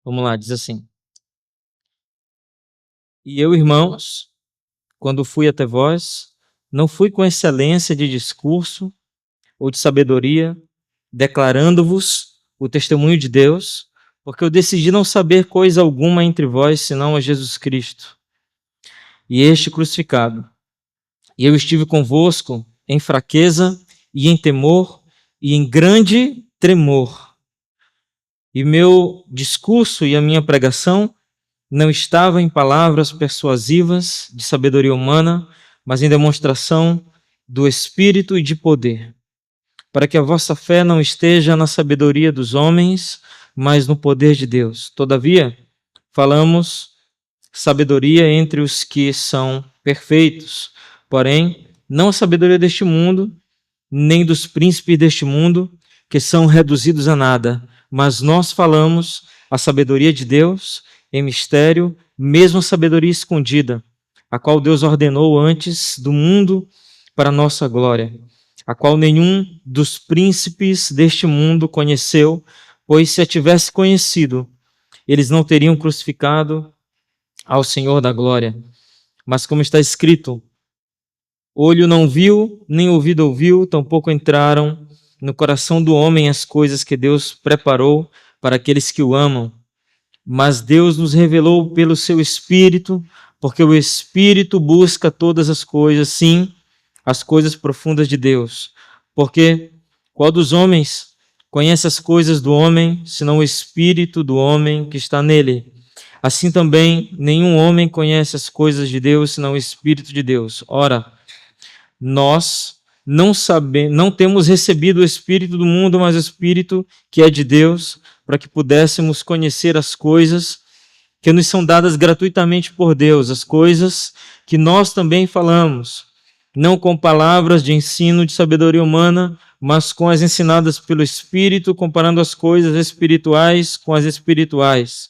Vamos lá, diz assim: E eu, irmãos, quando fui até vós, não fui com excelência de discurso ou de sabedoria, declarando-vos o testemunho de Deus, porque eu decidi não saber coisa alguma entre vós, senão a Jesus Cristo, e este crucificado. E eu estive convosco em fraqueza e em temor e em grande tremor. E meu discurso e a minha pregação não estava em palavras persuasivas de sabedoria humana, mas em demonstração do Espírito e de poder, para que a vossa fé não esteja na sabedoria dos homens, mas no poder de Deus. Todavia, falamos sabedoria entre os que são perfeitos, porém, não a sabedoria deste mundo, nem dos príncipes deste mundo, que são reduzidos a nada, mas nós falamos a sabedoria de Deus em mistério, mesmo a sabedoria escondida, a qual Deus ordenou antes do mundo para a nossa glória, a qual nenhum dos príncipes deste mundo conheceu, pois se a tivesse conhecido, eles não teriam crucificado ao Senhor da glória. Mas como está escrito, olho não viu, nem ouvido ouviu, tampouco entraram no coração do homem as coisas que Deus preparou para aqueles que o amam. Mas Deus nos revelou pelo seu Espírito, porque o Espírito busca todas as coisas, sim, as coisas profundas de Deus. Porque qual dos homens conhece as coisas do homem, senão o Espírito do homem que está nele? Assim também, nenhum homem conhece as coisas de Deus, senão o Espírito de Deus. Ora, nós não temos recebido o Espírito do mundo, mas o Espírito que é de Deus, para que pudéssemos conhecer as coisas que nos são dadas gratuitamente por Deus, as coisas que nós também falamos, não com palavras de ensino de sabedoria humana, mas com as ensinadas pelo Espírito, comparando as coisas espirituais com as espirituais.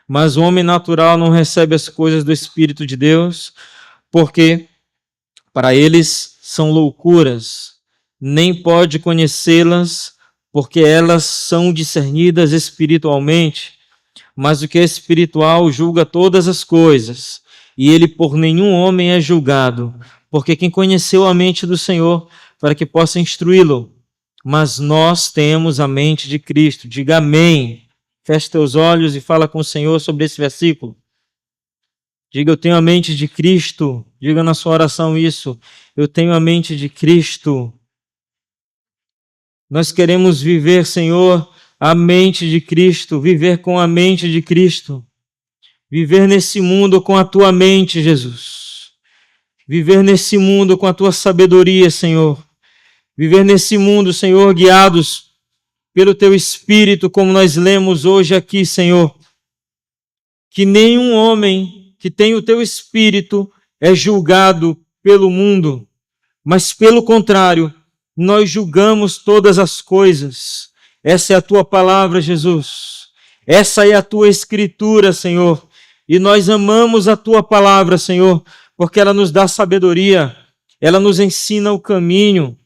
Mas o homem natural não recebe as coisas do Espírito de Deus, porque para eles são loucuras, nem pode conhecê-las, porque elas são discernidas espiritualmente. Mas o que é espiritual julga todas as coisas, e ele por nenhum homem é julgado, porque quem conheceu a mente do Senhor, para que possa instruí-lo. Mas nós temos a mente de Cristo. Diga amém. Feche teus olhos e fala com o Senhor sobre esse versículo. Diga, eu tenho a mente de Cristo. Diga na sua oração isso. Eu tenho a mente de Cristo. Nós queremos viver, Senhor, a mente de Cristo, viver com a mente de Cristo. Viver nesse mundo com a tua mente, Jesus. Viver nesse mundo com a tua sabedoria, Senhor. Viver nesse mundo, Senhor, guiados pelo teu Espírito, como nós lemos hoje aqui, Senhor. Que nenhum homem que tem o teu Espírito é julgado pelo mundo, mas pelo contrário, nós julgamos todas as coisas. Essa é a tua palavra, Jesus. Essa é a tua Escritura, Senhor. E nós amamos a tua palavra, Senhor, porque ela nos dá sabedoria, ela nos ensina o caminho,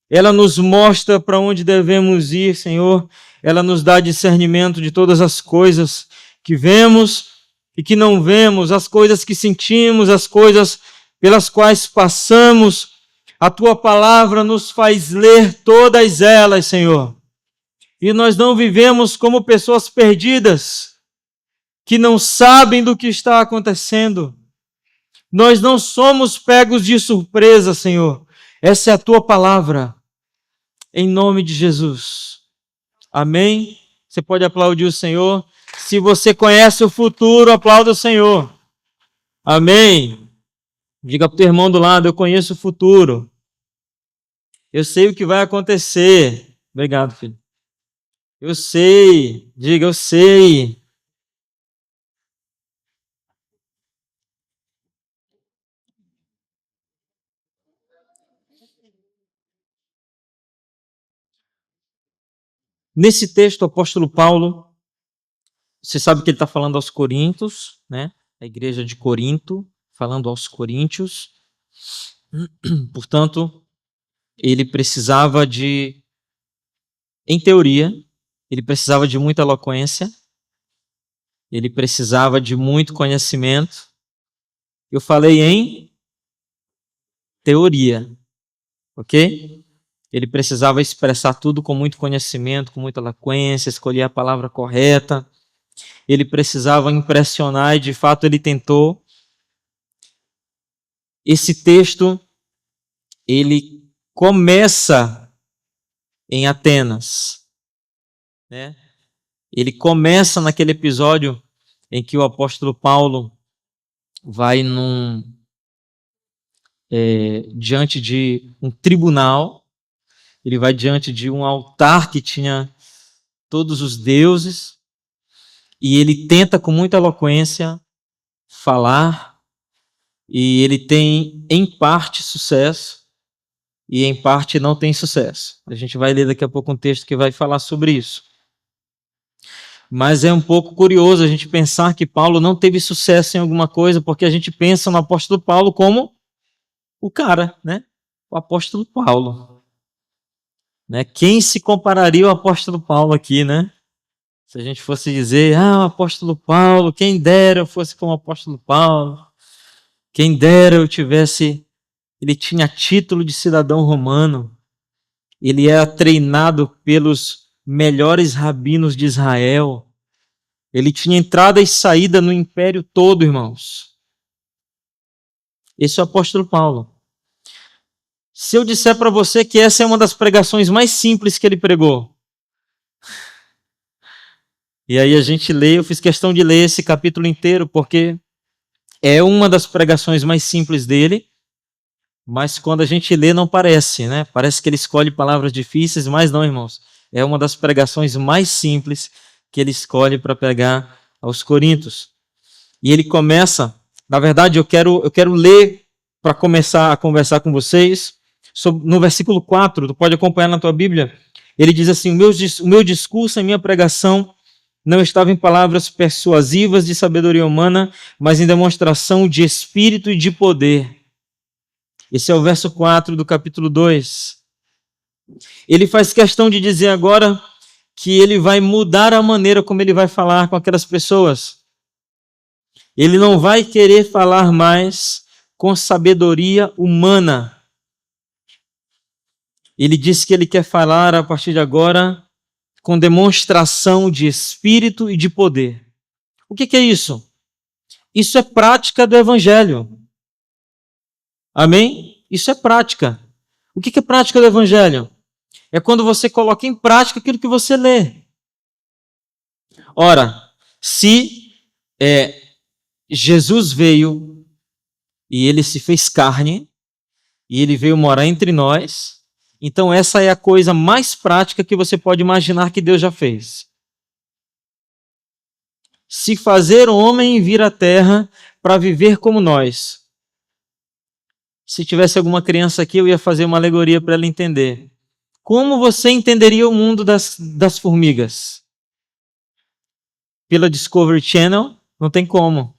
ela nos mostra para onde devemos ir, Senhor. Ela nos dá discernimento de todas as coisas que vemos e que não vemos, as coisas que sentimos, as coisas pelas quais passamos. A tua palavra nos faz ler todas elas, Senhor. E nós não vivemos como pessoas perdidas, que não sabem do que está acontecendo. Nós não somos pegos de surpresa, Senhor. Essa é a tua palavra. Em nome de Jesus. Amém? Você pode aplaudir o Senhor. Se você conhece o futuro, aplauda o Senhor. Amém? Diga para o teu irmão do lado, eu conheço o futuro. Eu sei o que vai acontecer. Obrigado, filho. Eu sei. Diga, eu sei. Nesse texto, o apóstolo Paulo, você sabe que ele está falando aos Coríntios, né? A igreja de Corinto, falando aos coríntios. Portanto, ele precisava de, em teoria, ele precisava de muita eloquência, ele precisava de muito conhecimento. Eu falei em teoria, ok? Ele precisava expressar tudo com muito conhecimento, com muita eloquência, escolher a palavra correta. Ele precisava impressionar e, de fato, ele tentou. Esse texto, ele começa em Atenas, né? Ele começa naquele episódio em que o apóstolo Paulo vai diante de um tribunal, ele vai diante de um altar que tinha todos os deuses, e ele tenta com muita eloquência falar, e ele tem em parte sucesso, e em parte não tem sucesso. A gente vai ler daqui a pouco um texto que vai falar sobre isso. Mas é um pouco curioso a gente pensar que Paulo não teve sucesso em alguma coisa, porque a gente pensa no apóstolo Paulo como o cara, né? O apóstolo Paulo. Né? Quem se compararia ao apóstolo Paulo aqui, né? Se a gente fosse dizer, o apóstolo Paulo, quem dera eu fosse como o apóstolo Paulo, quem dera eu tivesse... Ele tinha título de cidadão romano, ele era treinado pelos melhores rabinos de Israel, ele tinha entrada e saída no império todo, irmãos. Esse é o apóstolo Paulo. Se eu disser para você que essa é uma das pregações mais simples que ele pregou, e aí a gente lê, eu fiz questão de ler esse capítulo inteiro, porque é uma das pregações mais simples dele, mas quando a gente lê não parece, né? Parece que ele escolhe palavras difíceis, mas não, irmãos. É uma das pregações mais simples que ele escolhe para pregar aos Coríntios. E ele começa, na verdade eu quero ler para começar a conversar com vocês, no versículo 4, tu pode acompanhar na tua Bíblia, ele diz assim, o meu discurso, a minha pregação não estava em palavras persuasivas de sabedoria humana, mas em demonstração de espírito e de poder. Esse é o verso 4 do capítulo 2. Ele faz questão de dizer agora que ele vai mudar a maneira como ele vai falar com aquelas pessoas. Ele não vai querer falar mais com sabedoria humana. Ele diz que ele quer falar a partir de agora com demonstração de espírito e de poder. O que é isso? Isso é prática do evangelho. Amém? Isso é prática. O que é prática do evangelho? É quando você coloca em prática aquilo que você lê. Ora, se Jesus veio e ele se fez carne, e ele veio morar entre nós, então essa é a coisa mais prática que você pode imaginar que Deus já fez. Se fazer homem vir à terra para viver como nós. Se tivesse alguma criança aqui, eu ia fazer uma alegoria para ela entender. Como você entenderia o mundo das formigas? Pela Discovery Channel? Não tem como.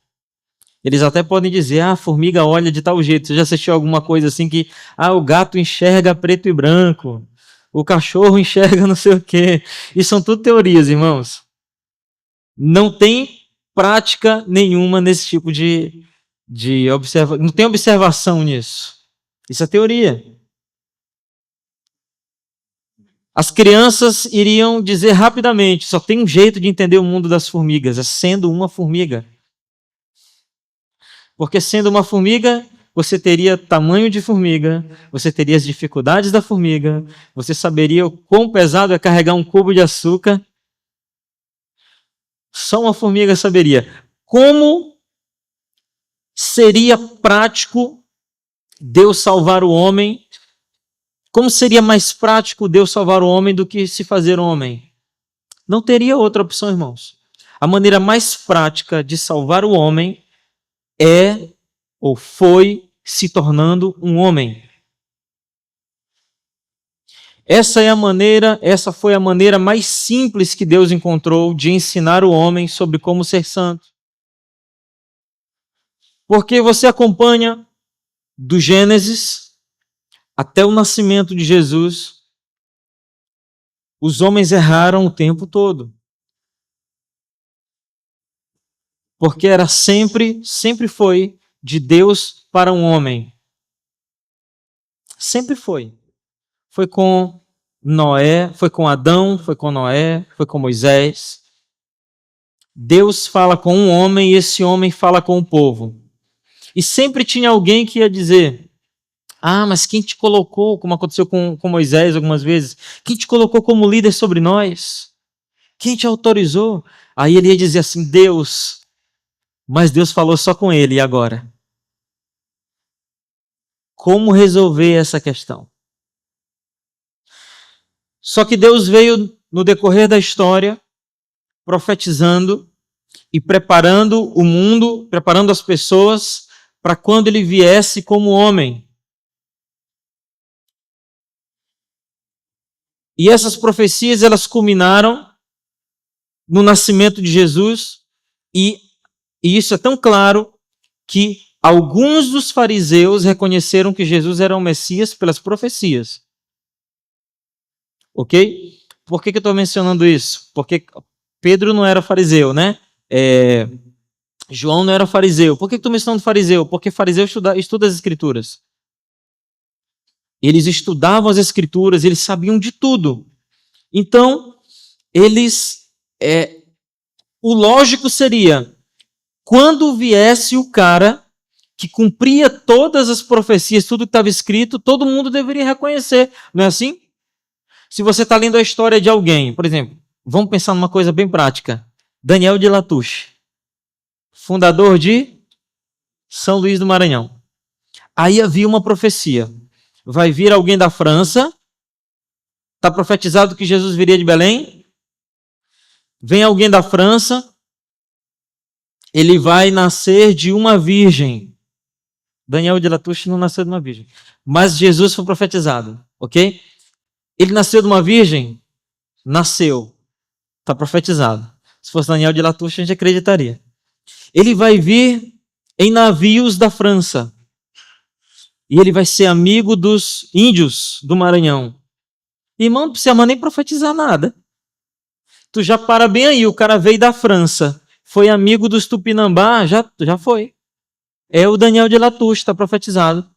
Eles até podem dizer, a formiga olha de tal jeito. Você já assistiu alguma coisa assim que, o gato enxerga preto e branco, o cachorro enxerga não sei o quê. Isso são tudo teorias, irmãos. Não tem prática nenhuma nesse tipo de observação. Não tem observação nisso. Isso é teoria. As crianças iriam dizer rapidamente, só tem um jeito de entender o mundo das formigas, é sendo uma formiga. Porque sendo uma formiga, você teria tamanho de formiga, você teria as dificuldades da formiga, você saberia o quão pesado é carregar um cubo de açúcar. Só uma formiga saberia. Como seria prático Deus salvar o homem? Como seria mais prático Deus salvar o homem do que se fazer homem? Não teria outra opção, irmãos. A maneira mais prática de salvar o homem é ou foi se tornando um homem. Essa foi a maneira mais simples que Deus encontrou de ensinar o homem sobre como ser santo. Porque você acompanha do Gênesis até o nascimento de Jesus, os homens erraram o tempo todo. Porque era sempre foi de Deus para um homem. Sempre foi. Foi com Noé, foi com Adão, foi com Noé, foi com Moisés. Deus fala com um homem e esse homem fala com o povo. E sempre tinha alguém que ia dizer: ah, mas quem te colocou, como aconteceu com Moisés algumas vezes, quem te colocou como líder sobre nós? Quem te autorizou? Aí ele ia dizer assim: Deus. Mas Deus falou só com ele, e agora? Como resolver essa questão? Só que Deus veio no decorrer da história, profetizando e preparando o mundo, preparando as pessoas para quando ele viesse como homem. E essas profecias, elas culminaram no nascimento de Jesus, e isso é tão claro que alguns dos fariseus reconheceram que Jesus era o Messias pelas profecias. Ok? Por que eu estou mencionando isso? Porque Pedro não era fariseu, né? João não era fariseu. Por que estou mencionando fariseu? Porque fariseu estuda as escrituras. Eles estudavam as escrituras, eles sabiam de tudo. Então, o lógico seria, quando viesse o cara que cumpria todas as profecias, tudo que estava escrito, todo mundo deveria reconhecer. Não é assim? Se você está lendo a história de alguém, por exemplo, vamos pensar numa coisa bem prática. Daniel de Latouche, fundador de São Luís do Maranhão. Aí havia uma profecia. Vai vir alguém da França, está profetizado que Jesus viria de Belém. Vem alguém da França, ele vai nascer de uma virgem. Daniel de Latouche não nasceu de uma virgem, mas Jesus foi profetizado, ok? Ele nasceu de uma virgem? Nasceu. Está profetizado. Se fosse Daniel de Latouche, a gente acreditaria. Ele vai vir em navios da França. E ele vai ser amigo dos índios do Maranhão. Irmão, não precisa nem profetizar nada. Tu já para bem aí, o cara veio da França, foi amigo dos Tupinambá, já foi. É o Daniel de Latouche, está profetizado.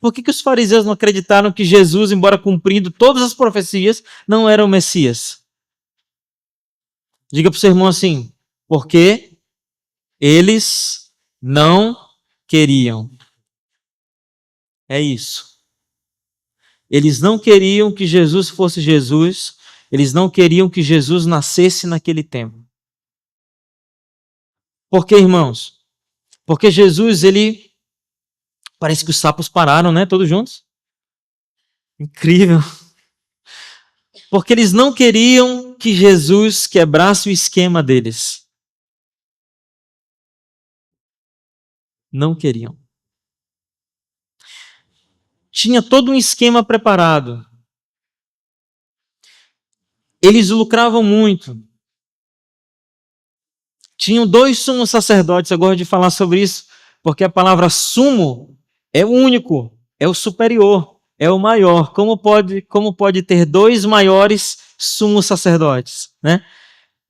Por que os fariseus não acreditaram que Jesus, embora cumprindo todas as profecias, não era o Messias? Diga para o seu irmão assim: porque eles não queriam. É isso. Eles não queriam que Jesus fosse Jesus, eles não queriam que Jesus nascesse naquele tempo. Por que, irmãos? Porque Jesus, ele... Parece que os sapos pararam, né? Todos juntos. Incrível. Porque eles não queriam que Jesus quebrasse o esquema deles. Não queriam. Tinha todo um esquema preparado. Eles lucravam muito. Tinham 2 sumos sacerdotes. Eu gosto de falar sobre isso, porque a palavra sumo é o único, é o superior, é o maior. Como pode ter 2 maiores sumos sacerdotes, né?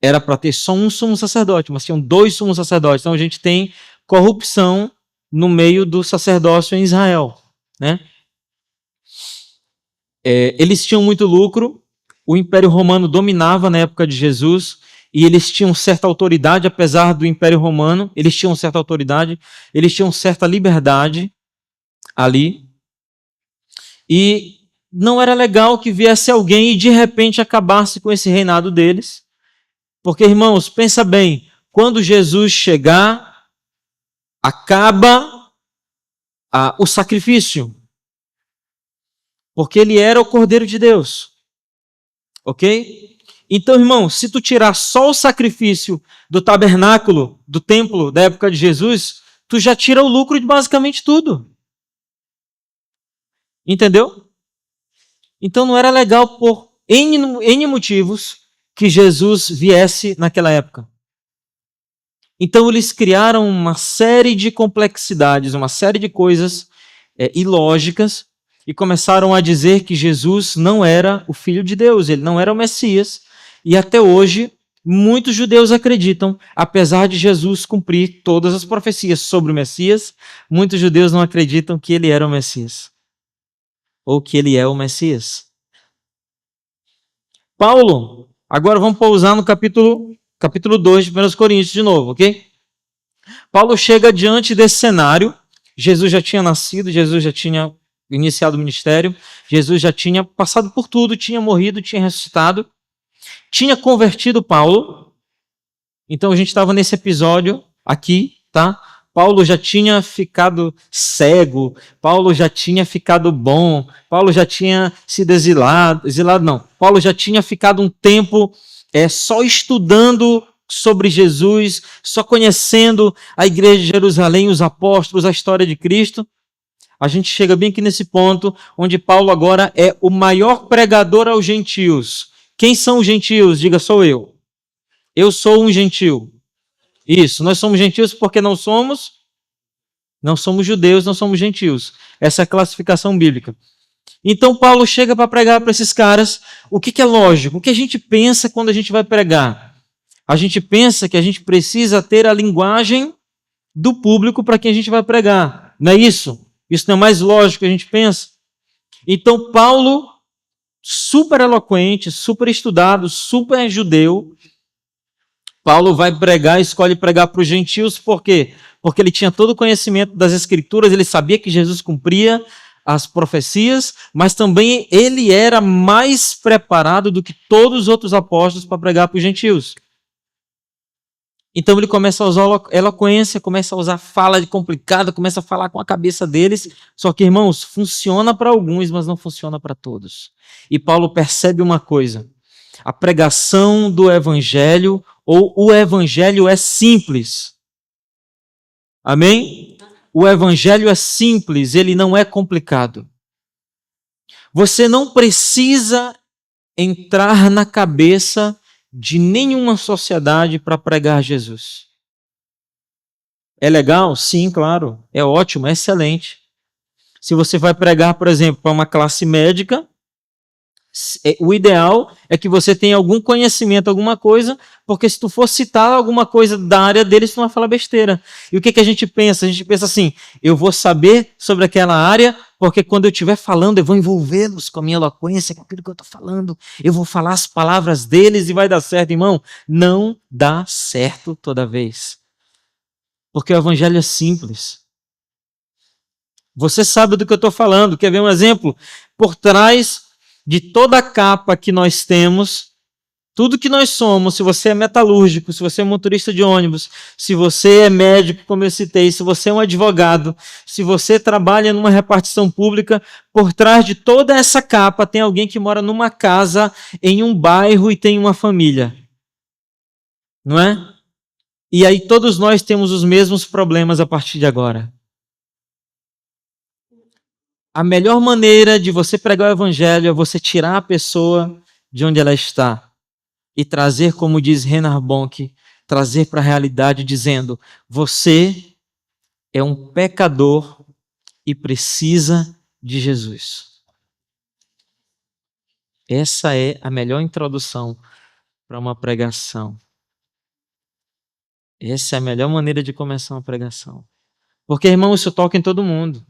Era para ter só um sumo sacerdote, mas tinham 2 sumos sacerdotes. Então a gente tem corrupção no meio do sacerdócio em Israel, né? Eles tinham muito lucro, o Império Romano dominava na época de Jesus, e eles tinham certa autoridade, apesar do Império Romano, eles tinham certa autoridade, eles tinham certa liberdade ali, e não era legal que viesse alguém e de repente acabasse com esse reinado deles, porque, irmãos, pensa bem, quando Jesus chegar, acaba o sacrifício, porque ele era o Cordeiro de Deus, ok? Então, irmão, se tu tirar só o sacrifício do tabernáculo, do templo da época de Jesus, tu já tira o lucro de basicamente tudo. Entendeu? Então não era legal por N motivos que Jesus viesse naquela época. Então eles criaram uma série de complexidades, uma série de coisas ilógicas, e começaram a dizer que Jesus não era o Filho de Deus, ele não era o Messias. E até hoje Muitos judeus acreditam, apesar de Jesus cumprir todas as profecias sobre o Messias, muitos judeus não acreditam que ele era o Messias, ou que ele é o Messias. Paulo, agora vamos pousar no capítulo 2 de 1 Coríntios de novo, ok? Paulo chega diante desse cenário, Jesus já tinha nascido, Jesus já tinha iniciado o ministério, Jesus já tinha passado por tudo, tinha morrido, tinha ressuscitado, tinha convertido Paulo. Então a gente estava nesse episódio aqui, tá? Paulo já tinha ficado cego, Paulo já tinha ficado bom, Paulo já tinha sido exilado não. Paulo já tinha ficado um tempo só estudando sobre Jesus, só conhecendo a igreja de Jerusalém, os apóstolos, a história de Cristo. A gente chega bem aqui nesse ponto, onde Paulo agora é o maior pregador aos gentios. Quem são os gentios? Diga, sou eu. Eu sou um gentil. Isso, nós somos gentios porque não somos judeus, não somos gentios. Essa é a classificação bíblica. Então Paulo chega para pregar para esses caras. O que é lógico? O que a gente pensa quando a gente vai pregar? A gente pensa que a gente precisa ter a linguagem do público para quem a gente vai pregar. Não é isso? Isso não é mais lógico que a gente pensa? Então Paulo, super eloquente, super estudado, super judeu, Paulo vai pregar, escolhe pregar para os gentios, por quê? Porque ele tinha todo o conhecimento das Escrituras, ele sabia que Jesus cumpria as profecias, mas também ele era mais preparado do que todos os outros apóstolos para pregar para os gentios. Então ele começa a usar eloquência, começa a usar fala complicada, começa a falar com a cabeça deles. Só que, irmãos, funciona para alguns, mas não funciona para todos. E Paulo percebe uma coisa: a pregação do evangelho, ou o evangelho é simples. Amém? O evangelho é simples, ele não é complicado. Você não precisa entrar na cabeça de nenhuma sociedade para pregar Jesus. É legal? Sim, claro. É ótimo, é excelente. Se você vai pregar, por exemplo, para uma classe médica, o ideal é que você tenha algum conhecimento, alguma coisa, porque se tu for citar alguma coisa da área deles, tu não vai falar besteira. E o que a gente pensa? A gente pensa assim, eu vou saber sobre aquela área, porque quando eu estiver falando, eu vou envolvê-los com a minha eloquência, com aquilo que eu estou falando. Eu vou falar as palavras deles e vai dar certo, irmão. Não dá certo toda vez. Porque o evangelho é simples. Você sabe do que eu estou falando. Quer ver um exemplo? Por trás de toda a capa que nós temos, tudo que nós somos, se você é metalúrgico, se você é motorista de ônibus, se você é médico, como eu citei, se você é um advogado, se você trabalha numa repartição pública, por trás de toda essa capa tem alguém que mora numa casa, em um bairro e tem uma família. Não é? E aí todos nós temos os mesmos problemas a partir de agora. A melhor maneira de você pregar o evangelho é você tirar a pessoa de onde ela está e trazer, como diz Reinhard Bonk, trazer para a realidade dizendo: você é um pecador e precisa de Jesus. Essa é a melhor introdução para uma pregação. Essa é a melhor maneira de começar uma pregação. Porque, irmão, isso toca em todo mundo.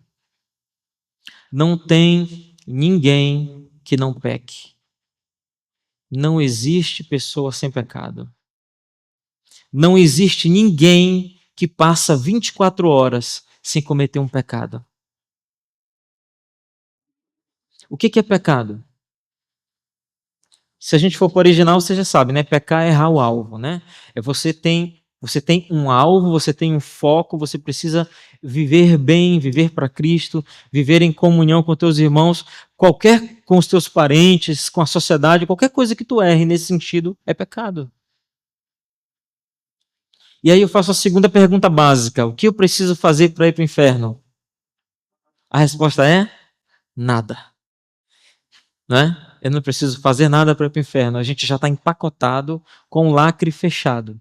Não tem ninguém que não peque. Não existe pessoa sem pecado. Não existe ninguém que passa 24 horas sem cometer um pecado. O que é pecado? Se a gente for para o original, você já sabe, né? Pecar é errar o alvo, né? Você tem um alvo, você tem um foco, você precisa viver bem, viver para Cristo, viver em comunhão com teus irmãos, com os teus parentes, com a sociedade, qualquer coisa que tu erre nesse sentido é pecado. E aí eu faço a segunda pergunta básica: o que eu preciso fazer para ir para o inferno? A resposta é nada. Né? Eu não preciso fazer nada para ir para o inferno. A gente já está empacotado com o lacre fechado.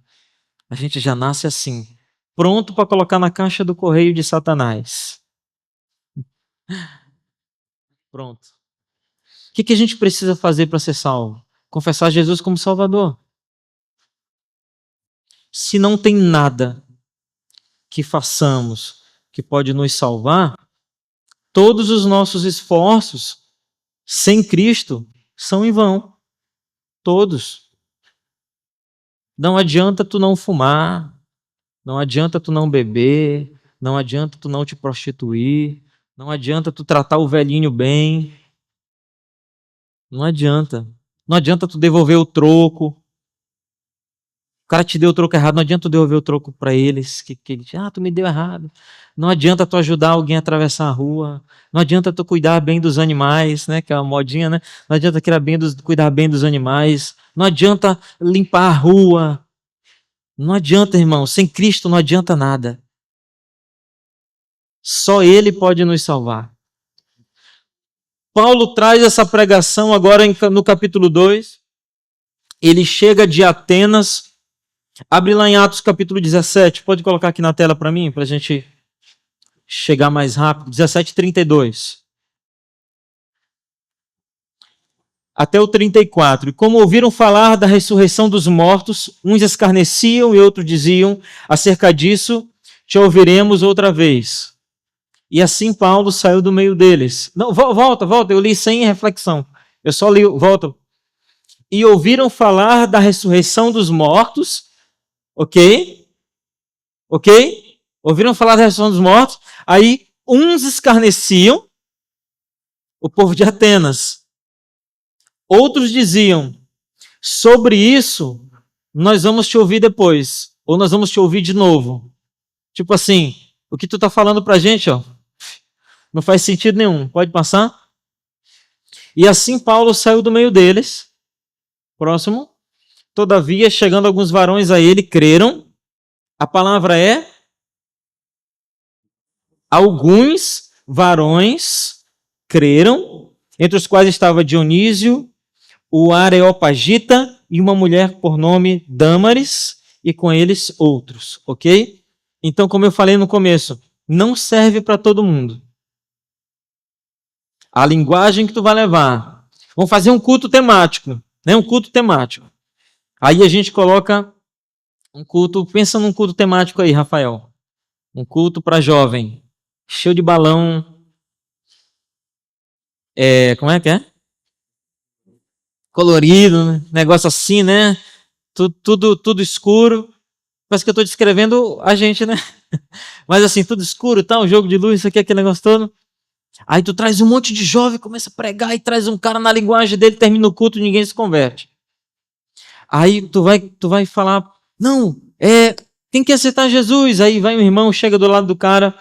A gente já nasce assim, pronto para colocar na caixa do correio de Satanás. Pronto. O que a gente precisa fazer para ser salvo? Confessar Jesus como Salvador. se não tem nada que façamos que pode nos salvar, todos os nossos esforços sem Cristo são em vão. Todos. Não adianta tu não fumar, não adianta tu não beber, não adianta tu não te prostituir, não adianta tu tratar o velhinho bem. Não adianta. Não adianta tu devolver o troco. O cara te deu o troco errado, não adianta tu devolver o troco para eles, que ele diz, tu me deu errado. Não adianta tu ajudar alguém a atravessar a rua. Não adianta tu cuidar bem dos animais, né, que é uma modinha, né? Não adianta cuidar bem dos animais. Não adianta limpar a rua. Não adianta, irmão. Sem Cristo não adianta nada. Só Ele pode nos salvar. Paulo traz essa pregação agora no capítulo 2. Ele chega de Atenas. Abre lá em Atos capítulo 17. Pode colocar aqui na tela para mim, para a gente chegar mais rápido. 17:32. Até o 34. E como ouviram falar da ressurreição dos mortos, uns escarneciam e outros diziam, acerca disso, te ouviremos outra vez. E assim Paulo saiu do meio deles. Não, volta, eu li sem reflexão. Eu só li, volta. E ouviram falar da ressurreição dos mortos, ok? Ouviram falar da ressurreição dos mortos, aí uns escarneciam, o povo de Atenas. Outros diziam, sobre isso, nós vamos te ouvir depois, ou nós vamos te ouvir de novo. Tipo assim, o que tu tá falando pra gente, ó, não faz sentido nenhum. Pode passar? E assim Paulo saiu do meio deles. Próximo. Todavia, chegando alguns varões a ele, creram. A palavra é alguns varões creram, entre os quais estava Dionísio, o Areopagita e uma mulher por nome Dâmaris, e com eles outros, ok? Então, como eu falei no começo, não serve para todo mundo. A linguagem que tu vai levar. Vamos fazer um culto temático, né? Um culto temático. Aí a gente coloca um culto, pensa num culto temático aí, Rafael. Um culto para jovem, cheio de balão. Como é que é? Colorido, né? Negócio assim, né? Tudo escuro. Parece que eu estou descrevendo a gente, né? Mas assim, tudo escuro, tá? Um jogo de luz, isso aqui, aquele negócio todo. Aí tu traz um monte de jovem, começa a pregar e traz um cara na linguagem dele, termina o culto e ninguém se converte. Aí tu vai falar, não, tem que aceitar Jesus. Aí vai um irmão, chega do lado do cara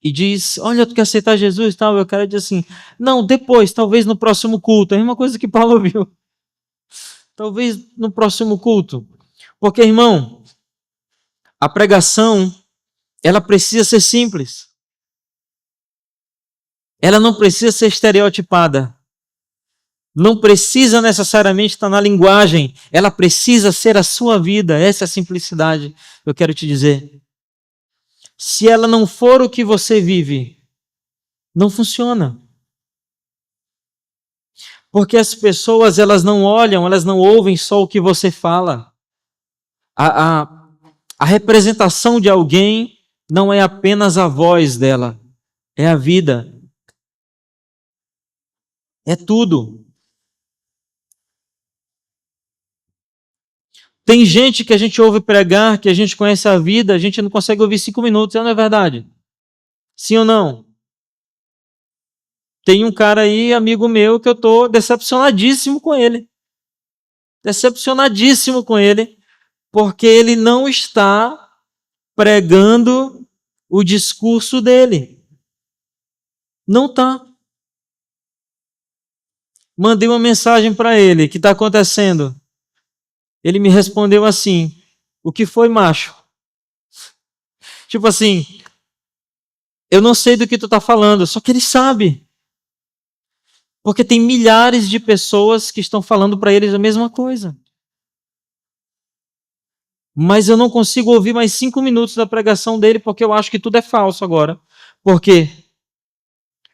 e diz, olha, tu quer aceitar Jesus e tal? O cara diz assim, não, depois, talvez no próximo culto. É a mesma coisa que Paulo ouviu. Talvez no próximo culto. Porque, irmão, a pregação, ela precisa ser simples. Ela não precisa ser estereotipada. Não precisa necessariamente estar na linguagem. Ela precisa ser a sua vida. Essa é a simplicidade que eu quero te dizer. Se ela não for o que você vive, não funciona. Porque as pessoas, elas não olham, elas não ouvem só o que você fala. A representação de alguém não é apenas a voz dela, é a vida. É tudo. Tem gente que a gente ouve pregar, que a gente conhece a vida, a gente não consegue ouvir 5 minutos, não é verdade? Sim ou não? Tem um cara aí, amigo meu, que eu estou decepcionadíssimo com ele. Decepcionadíssimo com ele, porque ele não está pregando o discurso dele. Não está. Mandei uma mensagem para ele, o que está acontecendo? Ele me respondeu assim, o que foi, macho? Tipo assim, eu não sei do que tu está falando, só que ele sabe. Porque tem milhares de pessoas que estão falando para eles a mesma coisa. Mas eu não consigo ouvir mais 5 minutos da pregação dele porque eu acho que tudo é falso agora. Por quê?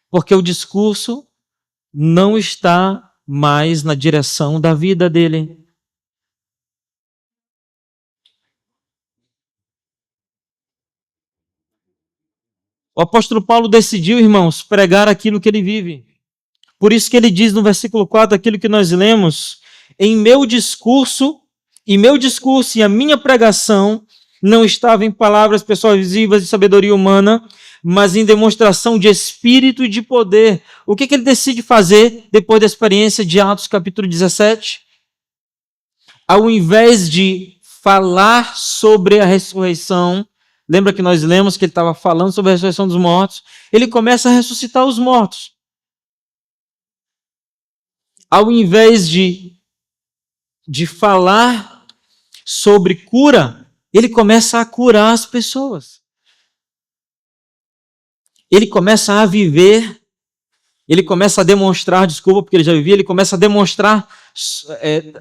Porque o discurso não está mais na direção da vida dele. O apóstolo Paulo decidiu, irmãos, pregar aquilo que ele vive. Por isso que ele diz no versículo 4, aquilo que nós lemos, em meu discurso e a minha pregação não estava em palavras persuasivas de sabedoria humana, mas em demonstração de espírito e de poder. O que ele decide fazer depois da experiência de Atos capítulo 17? Ao invés de falar sobre a ressurreição, lembra que nós lemos que ele estava falando sobre a ressurreição dos mortos? Ele começa a ressuscitar os mortos. Ao invés de falar sobre cura, ele começa a curar as pessoas. Ele começa a viver, ele começa a demonstrar, desculpa porque ele já vivia, ele começa a demonstrar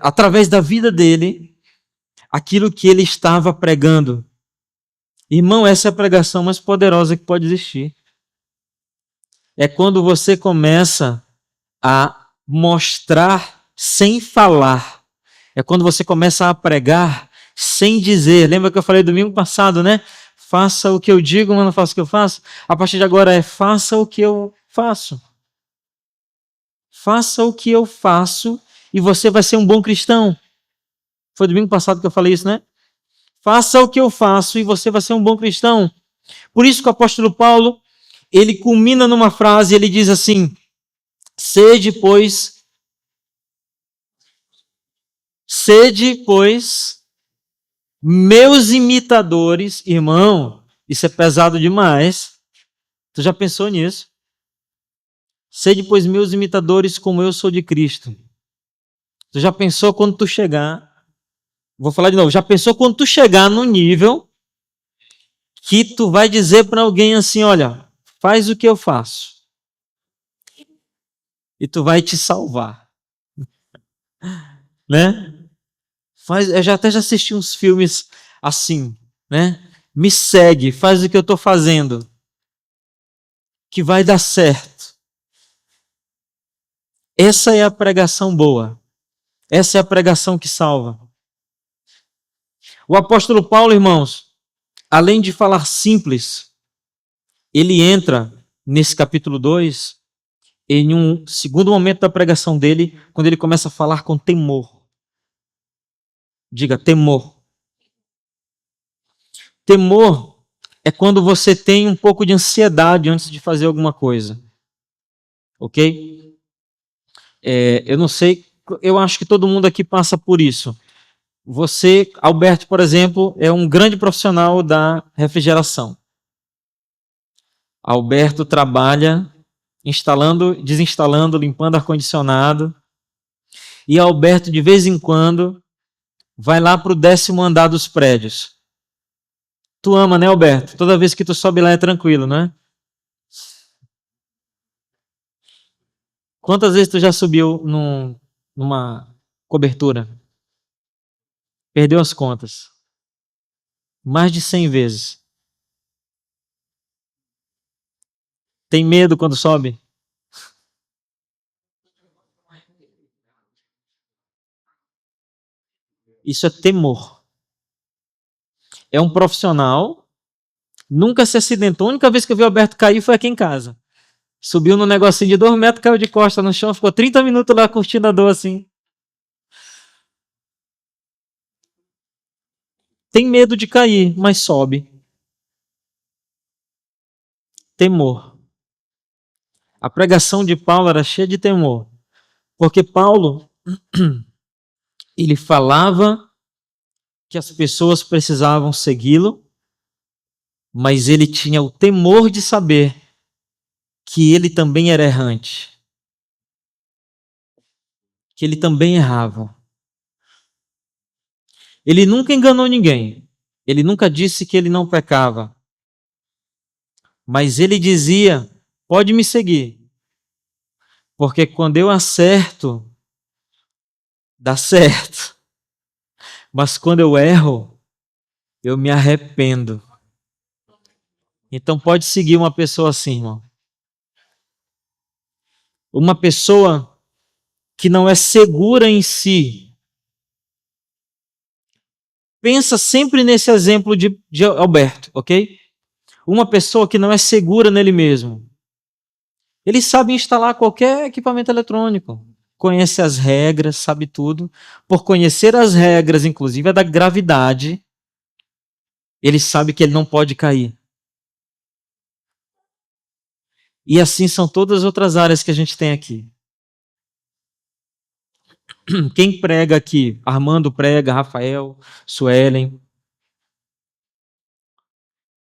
através da vida dele aquilo que ele estava pregando. Irmão, essa é a pregação mais poderosa que pode existir. É quando você começa a mostrar sem falar. É quando você começa a pregar sem dizer. Lembra que eu falei domingo passado, né? Faça o que eu digo, mas não faça o que eu faço. A partir de agora é faça o que eu faço. Faça o que eu faço e você vai ser um bom cristão. Foi domingo passado que eu falei isso, né? Faça o que eu faço e você vai ser um bom cristão. Por isso que o apóstolo Paulo, ele culmina numa frase, ele diz assim: Sede, pois, meus imitadores. Irmão, isso é pesado demais. Tu já pensou nisso? Sede, pois, meus imitadores, como eu sou de Cristo. Tu já pensou quando tu chegar? Vou falar de novo. Já pensou quando tu chegar no nível que tu vai dizer para alguém assim: olha, faz o que eu faço. E tu vai te salvar. Né? Eu até já assisti uns filmes assim, né? Me segue, faz o que eu estou fazendo, que vai dar certo. Essa é a pregação boa. Essa é a pregação que salva. O apóstolo Paulo, irmãos, além de falar simples, ele entra nesse capítulo 2 em um segundo momento da pregação dele, quando ele começa a falar com temor. Diga, temor. Temor é quando você tem um pouco de ansiedade antes de fazer alguma coisa. Ok? Eu não sei, eu acho que todo mundo aqui passa por isso. Você, Alberto, por exemplo, é um grande profissional da refrigeração. Alberto trabalha instalando, desinstalando, limpando ar-condicionado. E Alberto, de vez em quando, vai lá para o 10º andar dos prédios. Tu ama, né, Alberto? Toda vez que tu sobe lá é tranquilo, né? Quantas vezes tu já subiu numa cobertura? Perdeu as contas. Mais de 100 vezes. Tem medo quando sobe? Isso é temor. É um profissional, nunca se acidentou. A única vez que eu vi o Alberto cair foi aqui em casa. Subiu num negocinho de 2 metros, caiu de costa no chão, ficou 30 minutos lá curtindo a dor assim. Tem medo de cair, mas sobe. Temor. A pregação de Paulo era cheia de temor. Porque Paulo, ele falava que as pessoas precisavam segui-lo, mas ele tinha o temor de saber que ele também era errante. Que ele também errava. Ele nunca enganou ninguém. Ele nunca disse que ele não pecava. Mas ele dizia: pode me seguir. Porque quando eu acerto, dá certo. Mas quando eu erro, eu me arrependo. Então pode seguir uma pessoa assim, irmão. Uma pessoa que não é segura em si. Pensa sempre nesse exemplo de Alberto, ok? uma pessoa que não é segura nele mesmo. Ele sabe instalar qualquer equipamento eletrônico, conhece as regras, sabe tudo. Por conhecer as regras, inclusive a da gravidade, ele sabe que ele não pode cair. E assim são todas as outras áreas que a gente tem aqui. Quem prega aqui? Armando prega, Rafael, Suelen.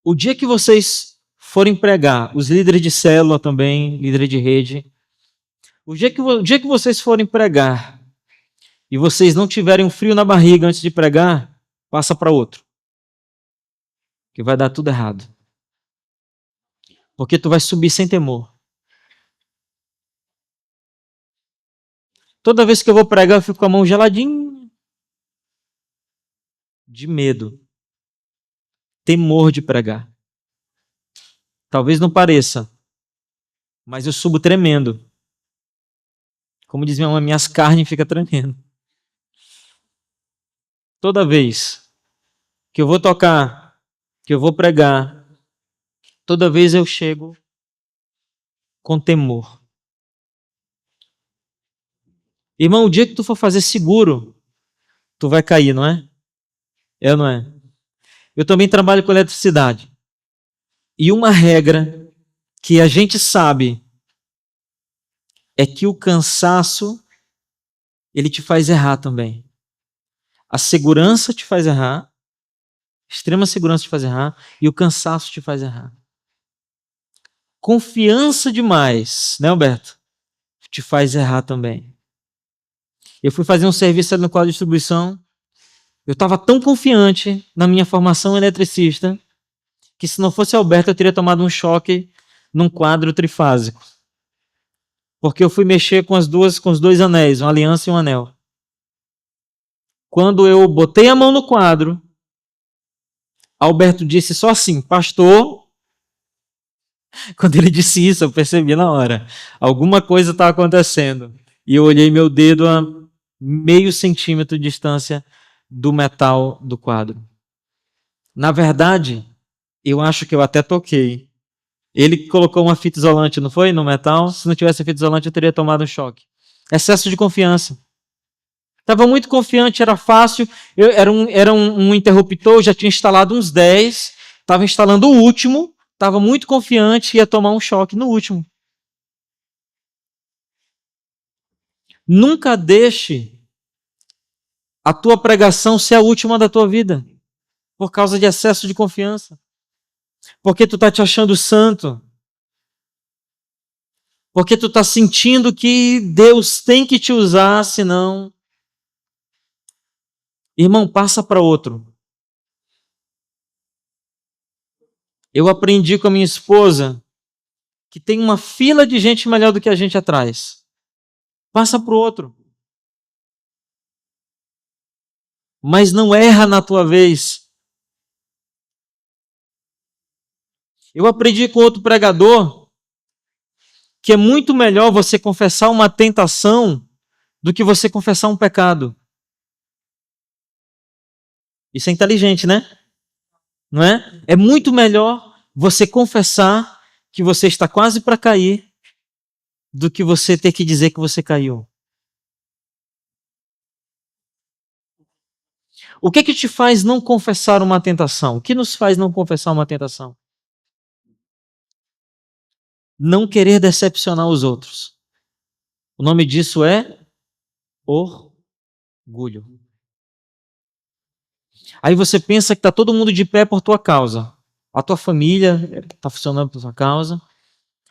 O dia que vocês forem pregar, os líderes de célula também, líderes de rede, o dia que vocês forem pregar e vocês não tiverem um frio na barriga antes de pregar, passa para outro. Que vai dar tudo errado. Porque tu vai subir sem temor. Toda vez que eu vou pregar, eu fico com a mão geladinha. De medo. Temor de pregar. Talvez não pareça, mas eu subo tremendo. Como diz minha mãe, minhas carnes ficam tremendo. Toda vez que eu vou tocar, que eu vou pregar, toda vez eu chego com temor. Irmão, o dia que tu for fazer seguro, tu vai cair, não é? É ou não é? Eu também trabalho com eletricidade. E uma regra que a gente sabe é que o cansaço, ele te faz errar também. A segurança te faz errar, a extrema segurança te faz errar, e o cansaço te faz errar. Confiança demais, né, Alberto? Te faz errar também. Eu fui fazer um serviço ali no quadro de distribuição, eu estava tão confiante na minha formação eletricista, que se não fosse Alberto eu teria tomado um choque num quadro trifásico. Porque eu fui mexer com os dois anéis, uma aliança e um anel. Quando eu botei a mão no quadro, Alberto disse só assim, pastor. Quando ele disse isso, eu percebi na hora. Alguma coisa está acontecendo. E eu olhei meu dedo a meio centímetro de distância do metal do quadro. Na verdade, eu acho que eu até toquei. Ele colocou uma fita isolante, não foi? No metal. Se não tivesse fita isolante, eu teria tomado um choque. Excesso de confiança. Estava muito confiante, era fácil. Era um interruptor, já tinha instalado uns 10. Estava instalando o último. Estava muito confiante, ia tomar um choque no último. Nunca deixe a tua pregação ser a última da tua vida. Por causa de excesso de confiança. Porque tu está te achando santo. Porque tu está sentindo que Deus tem que te usar, senão... Irmão, passa para outro. Eu aprendi com a minha esposa que tem uma fila de gente melhor do que a gente atrás. Passa para o outro. Mas não erra na tua vez. Eu aprendi com outro pregador que é muito melhor você confessar uma tentação do que você confessar um pecado. Isso é inteligente, né? Não é? É muito melhor você confessar que você está quase para cair do que você ter que dizer que você caiu. O que é que te faz não confessar uma tentação? O que nos faz não confessar uma tentação? Não querer decepcionar os outros. O nome disso é orgulho. Aí você pensa que está todo mundo de pé por tua causa. A tua família está funcionando por tua causa.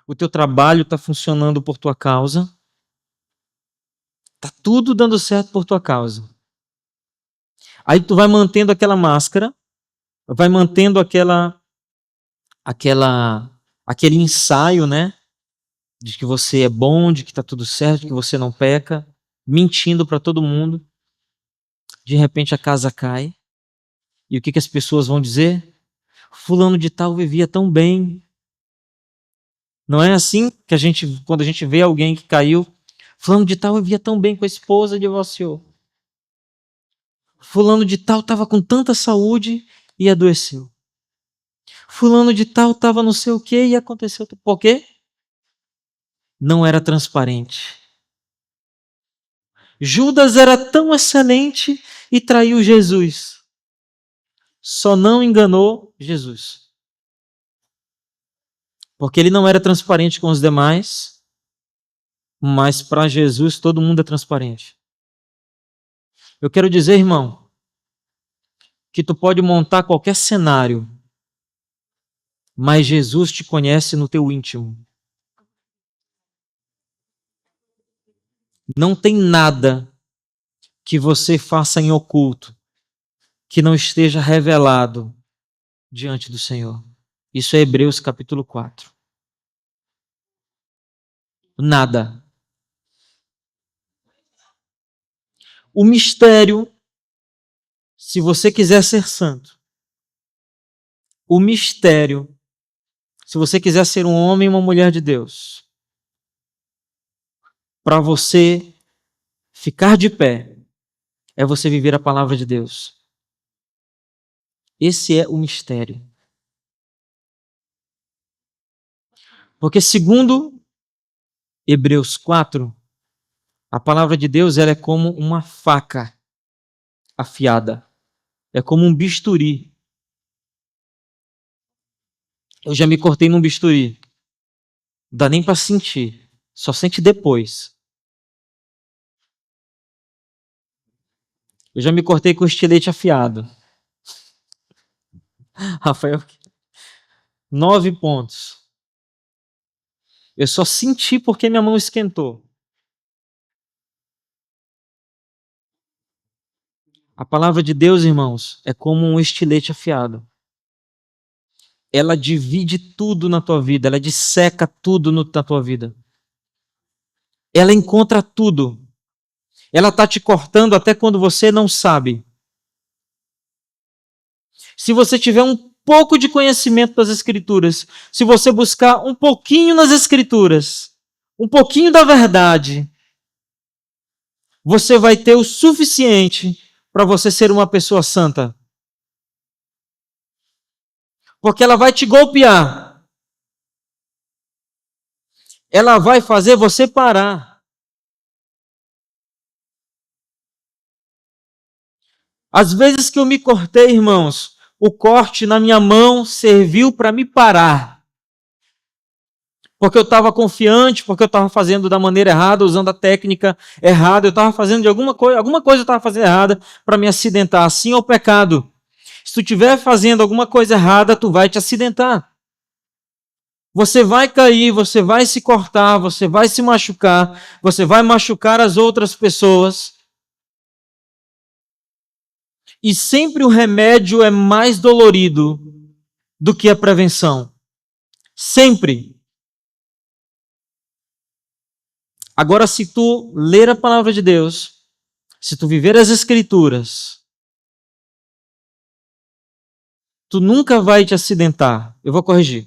O teu trabalho está funcionando por tua causa. Está tudo dando certo por tua causa. Aí tu vai mantendo aquela máscara, vai mantendo aquele ensaio, né? De que você é bom, de que está tudo certo, de que você não peca, mentindo para todo mundo. De repente a casa cai. E o que as pessoas vão dizer? Fulano de tal vivia tão bem. Não é assim que quando a gente vê alguém que caiu, fulano de tal vivia tão bem com a esposa, divorciou. Fulano de tal estava com tanta saúde e adoeceu. Fulano de tal estava não sei o quê e aconteceu. Por quê? Não era transparente. Judas era tão excelente e traiu Jesus. Só não enganou Jesus. Porque ele não era transparente com os demais, mas para Jesus todo mundo é transparente. Eu quero dizer, irmão, que tu pode montar qualquer cenário, mas Jesus te conhece no teu íntimo. Não tem nada que você faça em oculto que não esteja revelado diante do Senhor. Isso é Hebreus capítulo 4. Nada. O mistério, se você quiser ser santo, o mistério, se você quiser ser um homem e uma mulher de Deus, para você ficar de pé, é você viver a palavra de Deus. Esse é o mistério. Porque segundo Hebreus 4, a palavra de Deus ela é como uma faca afiada. É como um bisturi. Eu já me cortei num bisturi. Não dá nem para sentir. Só sente depois. Eu já me cortei com estilete afiado. Rafael, 9 pontos. Eu só senti porque minha mão esquentou. A palavra de Deus, irmãos, é como um estilete afiado. Ela divide tudo na tua vida, ela disseca tudo na tua vida. Ela encontra tudo. Ela está te cortando até quando você não sabe. Se você tiver um pouco de conhecimento das Escrituras, se você buscar um pouquinho nas Escrituras, um pouquinho da verdade, você vai ter o suficiente para você ser uma pessoa santa. Porque ela vai te golpear. Ela vai fazer você parar. Às vezes que eu me cortei, irmãos, o corte na minha mão serviu para me parar. Porque eu estava confiante, porque eu estava fazendo da maneira errada, usando a técnica errada, eu estava fazendo de alguma coisa eu estava fazendo errada para me acidentar. Assim é o pecado. Se tu estiver fazendo alguma coisa errada, tu vai te acidentar. Você vai cair, você vai se cortar, você vai se machucar, você vai machucar as outras pessoas. E sempre o remédio é mais dolorido do que a prevenção. Sempre. Agora, se tu ler a palavra de Deus, se tu viver as Escrituras, tu nunca vai te acidentar. Eu vou corrigir.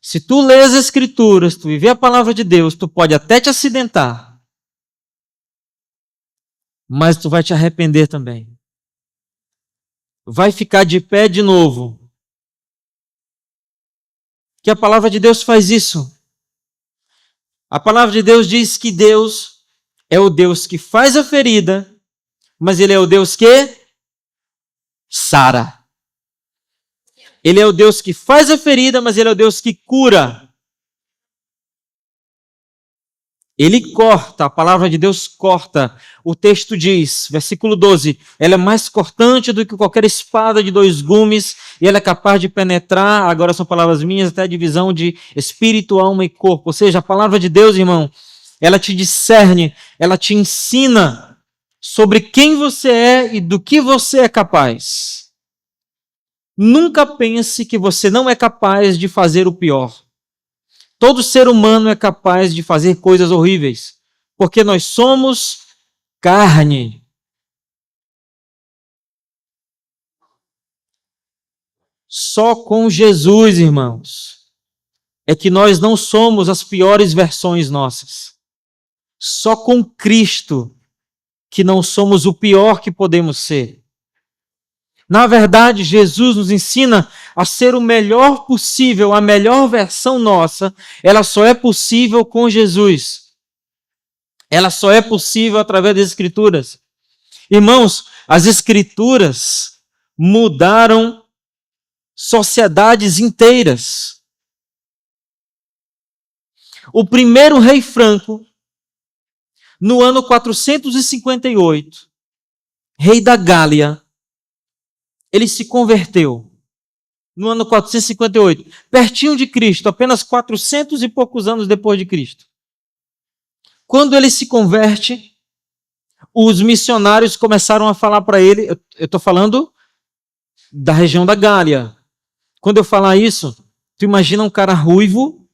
Se tu ler as Escrituras, tu viver a palavra de Deus, tu pode até te acidentar, mas tu vai te arrepender também. Vai ficar de pé de novo. Que a palavra de Deus faz isso. A palavra de Deus diz que Deus é o Deus que faz a ferida, mas Ele é o Deus que sara. Ele é o Deus que faz a ferida, mas Ele é o Deus que cura. Ele corta, a palavra de Deus corta. O texto diz, versículo 12, ela é mais cortante do que qualquer espada de 2 gumes, e ela é capaz de penetrar, agora são palavras minhas, até a divisão de espírito, alma e corpo. Ou seja, a palavra de Deus, irmão, ela te discerne, ela te ensina sobre quem você é e do que você é capaz. Nunca pense que você não é capaz de fazer o pior. Todo ser humano é capaz de fazer coisas horríveis, porque nós somos carne. Só com Jesus, irmãos, é que nós não somos as piores versões nossas. Só com Cristo que não somos o pior que podemos ser. Na verdade, Jesus nos ensina a ser o melhor possível, a melhor versão nossa, ela só é possível com Jesus. Ela só é possível através das Escrituras. Irmãos, as Escrituras mudaram sociedades inteiras. O primeiro rei Franco, no ano 458, rei da Gália, ele se converteu no ano 458, pertinho de Cristo, apenas 400 e poucos anos depois de Cristo. Quando ele se converte, os missionários começaram a falar para ele, eu estou falando da região da Gália. Quando eu falar isso, tu imagina um cara ruivo,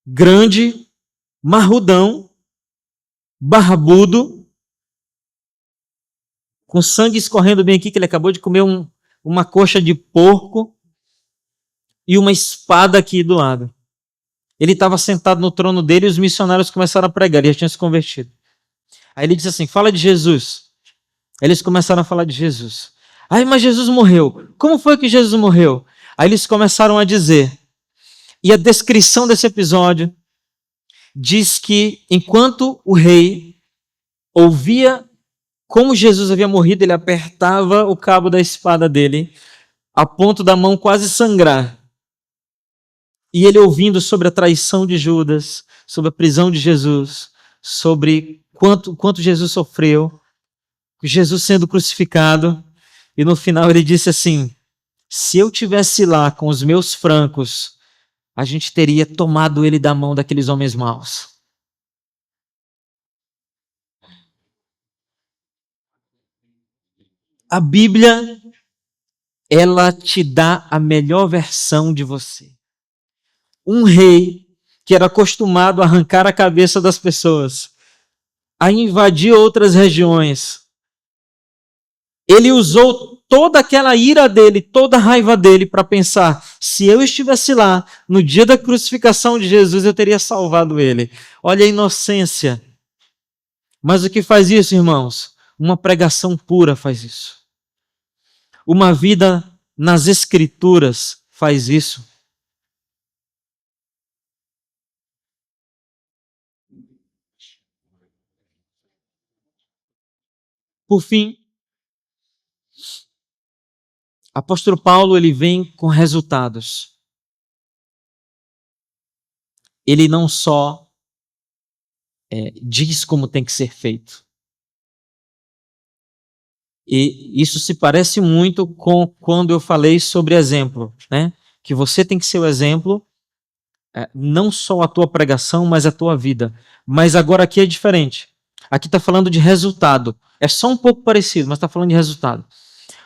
grande, marrudão, barbudo, com sangue escorrendo bem aqui, que ele acabou de comer uma coxa de porco e uma espada aqui do lado. Ele estava sentado no trono dele e os missionários começaram a pregar, ele já tinha se convertido. Aí ele disse assim, fala de Jesus. Eles começaram a falar de Jesus. Aí, mas Jesus morreu. Como foi que Jesus morreu? Aí eles começaram a dizer. E a descrição desse episódio diz que enquanto o rei ouvia como Jesus havia morrido, ele apertava o cabo da espada dele, a ponto da mão quase sangrar. E ele ouvindo sobre a traição de Judas, sobre a prisão de Jesus, sobre quanto Jesus sofreu, Jesus sendo crucificado, e no final ele disse assim, se eu tivesse lá com os meus francos, a gente teria tomado ele da mão daqueles homens maus. A Bíblia, ela te dá a melhor versão de você. Um rei que era acostumado a arrancar a cabeça das pessoas, a invadir outras regiões. Ele usou toda aquela ira dele, toda a raiva dele para pensar, se eu estivesse lá no dia da crucificação de Jesus, eu teria salvado ele. Olha a inocência. Mas o que faz isso, irmãos? Uma pregação pura faz isso. Uma vida nas Escrituras faz isso. Por fim, apóstolo Paulo ele vem com resultados. Ele não só diz como tem que ser feito. E isso se parece muito com quando eu falei sobre exemplo, né? Que você tem que ser o exemplo, não só a tua pregação, mas a tua vida. Mas agora aqui é diferente. Aqui está falando de resultado. É só um pouco parecido, mas está falando de resultado.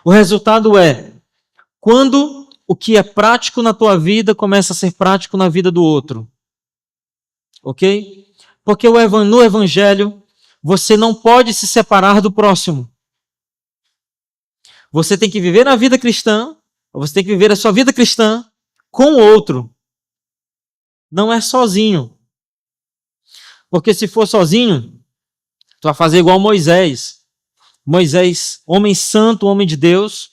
O resultado é quando o que é prático na tua vida começa a ser prático na vida do outro. Ok? Porque no Evangelho você não pode se separar do próximo. Você tem que viver a vida cristã, ou você tem que viver a sua vida cristã com o outro. Não é sozinho. Porque se for sozinho, tu vai fazer igual Moisés. Moisés, homem santo, homem de Deus,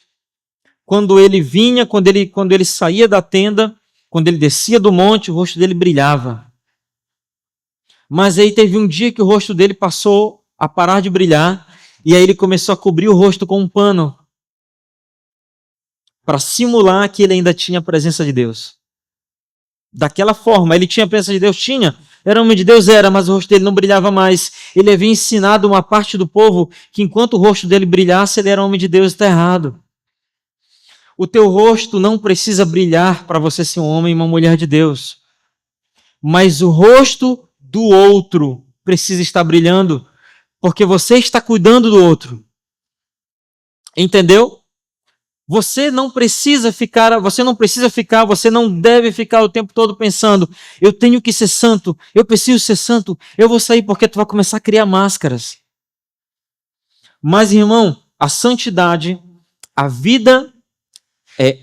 quando ele vinha, quando ele saía da tenda, quando ele descia do monte, o rosto dele brilhava. Mas aí teve um dia que o rosto dele passou a parar de brilhar, e aí ele começou a cobrir o rosto com um pano, para simular que ele ainda tinha a presença de Deus. Daquela forma, ele tinha a presença de Deus? Tinha. Era homem de Deus? Era, mas o rosto dele não brilhava mais. Ele havia ensinado uma parte do povo que enquanto o rosto dele brilhasse, ele era homem de Deus. Está errado. O teu rosto não precisa brilhar para você ser um homem e uma mulher de Deus. Mas o rosto do outro precisa estar brilhando, porque você está cuidando do outro. Entendeu? Você não deve ficar o tempo todo pensando, eu tenho que ser santo, eu preciso ser santo, eu vou sair porque tu vai começar a criar máscaras. Mas, irmão, a santidade, a vida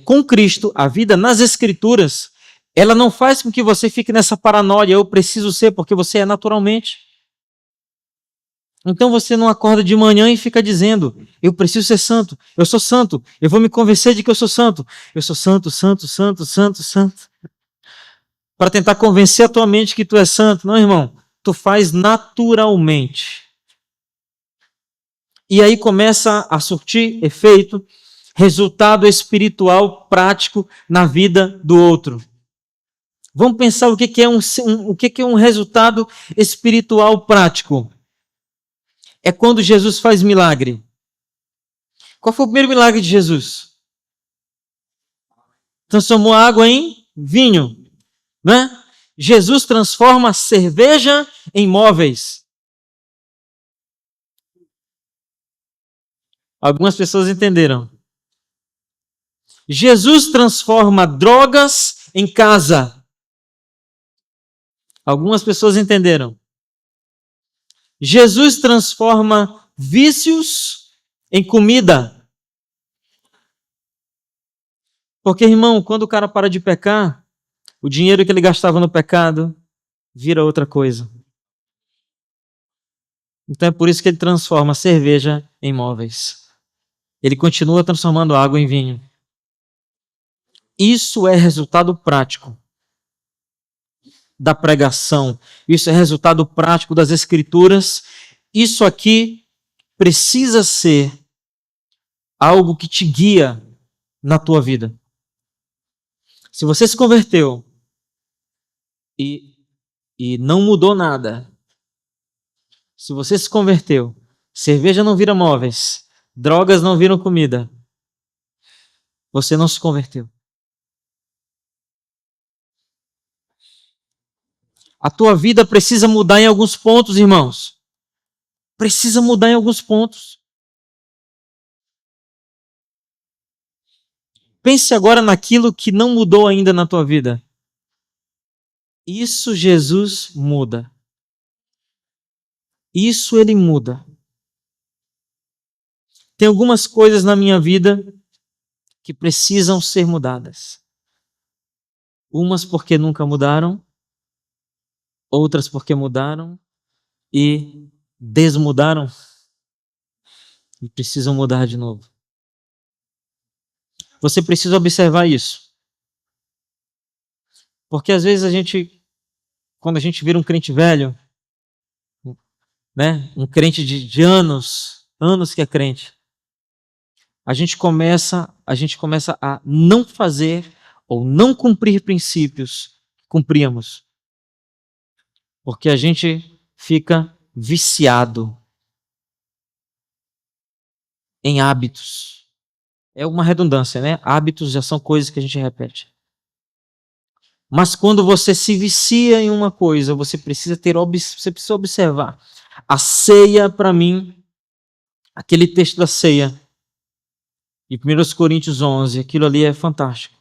com Cristo, a vida nas Escrituras, ela não faz com que você fique nessa paranoia, eu preciso ser, porque você é naturalmente. Então você não acorda de manhã e fica dizendo: eu preciso ser santo, eu sou santo, eu vou me convencer de que eu sou santo. Eu sou santo, santo, santo, santo, santo. Para tentar convencer a tua mente que tu é santo. Não, irmão. Tu faz naturalmente. E aí começa a surtir efeito, resultado espiritual prático na vida do outro. Vamos pensar o que é um resultado espiritual prático. É quando Jesus faz milagre. Qual foi o primeiro milagre de Jesus? Transformou a água em vinho, né? Jesus transforma a cerveja em móveis. Algumas pessoas entenderam. Jesus transforma drogas em casa. Algumas pessoas entenderam. Jesus transforma vícios em comida. Porque, irmão, quando o cara para de pecar, o dinheiro que ele gastava no pecado vira outra coisa. Então é por isso que ele transforma a cerveja em móveis. Ele continua transformando água em vinho. Isso é resultado prático da pregação. Isso é resultado prático das escrituras. Isso aqui precisa ser algo que te guia na tua vida. Se você se converteu e não mudou nada, se você se converteu, cerveja não vira móveis, drogas não viram comida, você não se converteu. A tua vida precisa mudar em alguns pontos, irmãos. Precisa mudar em alguns pontos. Pense agora naquilo que não mudou ainda na tua vida. Isso Jesus muda. Isso ele muda. Tem algumas coisas na minha vida que precisam ser mudadas. Umas porque nunca mudaram, outras porque mudaram e desmudaram e precisam mudar de novo. Você precisa observar isso. Porque às vezes quando a gente vira um crente velho, né, um crente de anos que é crente, a gente começa a não fazer ou não cumprir princípios que cumpríamos. Porque a gente fica viciado em hábitos. É uma redundância, né? Hábitos já são coisas que a gente repete. Mas quando você se vicia em uma coisa, você precisa observar. A ceia, para mim, aquele texto da ceia, de 1 Coríntios 11, aquilo ali é fantástico.